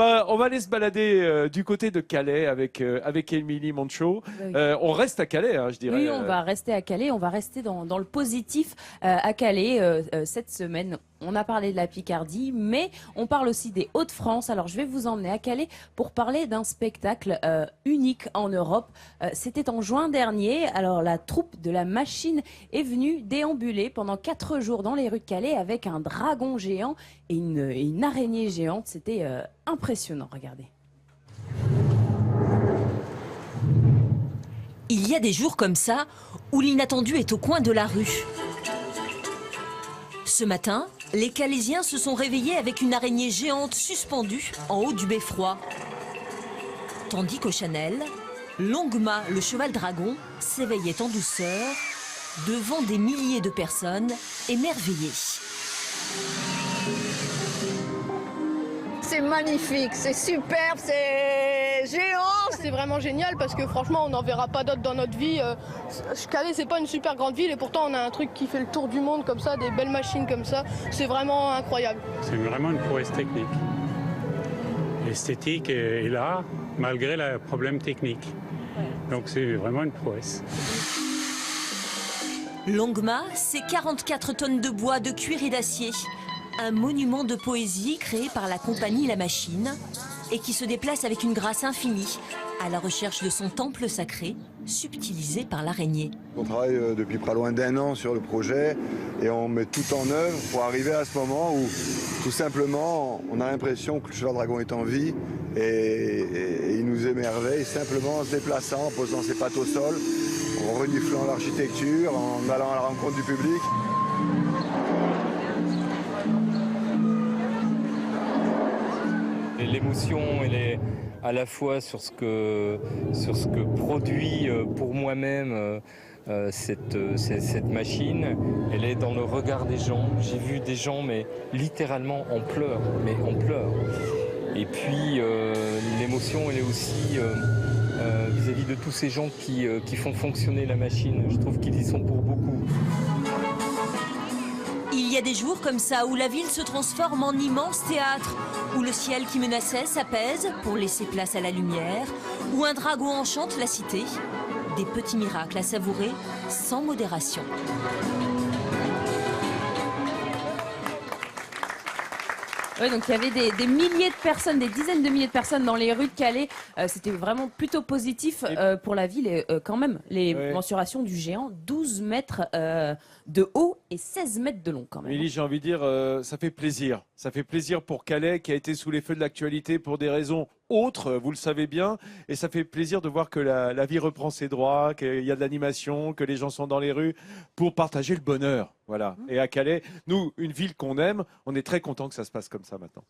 On va aller se balader du côté de Calais avec Émilie Moncho. Oui. On reste à Calais, hein, je dirais. Oui, on va rester à Calais, on va rester dans le positif à Calais cette semaine. On a parlé de la Picardie, mais on parle aussi des Hauts-de-France. Alors je vais vous emmener à Calais pour parler d'un spectacle unique en Europe. C'était en juin dernier. Alors la troupe de la Machine est venue déambuler pendant 4 jours dans les rues de Calais avec un dragon géant et une araignée géante. C'était impressionnant, regardez. Il y a des jours comme ça où l'inattendu est au coin de la rue. Ce matin, les Calaisiens se sont réveillés avec une araignée géante suspendue en haut du beffroi. Tandis qu'au Chanel, Longma, le cheval dragon, s'éveillait en douceur devant des milliers de personnes émerveillées. C'est magnifique, c'est superbe, c'est géant. C'est vraiment génial parce que franchement on n'en verra pas d'autres dans notre vie. Calais c'est pas une super grande ville et pourtant on a un truc qui fait le tour du monde comme ça, des belles machines comme ça. C'est vraiment incroyable. C'est vraiment une prouesse technique. L'esthétique est là malgré le problème technique. Donc c'est vraiment une prouesse. Longma, c'est 44 tonnes de bois, de cuir et d'acier. Un monument de poésie créé par la compagnie La Machine et qui se déplace avec une grâce infinie à la recherche de son temple sacré, subtilisé par l'araignée. On travaille depuis pas loin d'1 an sur le projet et on met tout en œuvre pour arriver à ce moment où tout simplement on a l'impression que le cheval dragon est en vie et il nous émerveille simplement en se déplaçant, en posant ses pattes au sol, en reniflant l'architecture, en allant à la rencontre du public. L'émotion, elle est à la fois sur ce que produit pour moi-même cette machine. Elle est dans le regard des gens. J'ai vu des gens, mais littéralement en pleurs, Et puis l'émotion, elle est aussi vis-à-vis de tous ces gens qui font fonctionner la machine. Je trouve qu'ils y sont pour beaucoup. Il y a des jours comme ça où la ville se transforme en immense théâtre, où le ciel qui menaçait s'apaise pour laisser place à la lumière, où un dragon enchante la cité. Des petits miracles à savourer sans modération. Oui, donc il y avait des milliers de personnes, des dizaines de milliers de personnes dans les rues de Calais. C'était vraiment plutôt positif pour la ville. Et quand même, les mensurations du géant, 12 mètres de haut et 16 mètres de long quand même. Émilie, j'ai envie de dire, ça fait plaisir. Ça fait plaisir pour Calais qui a été sous les feux de l'actualité pour des raisons autres, vous le savez bien. Et ça fait plaisir de voir que la vie reprend ses droits, qu'il y a de l'animation, que les gens sont dans les rues pour partager le bonheur. Voilà. Et à Calais, nous, une ville qu'on aime, on est très content que ça se passe comme ça maintenant.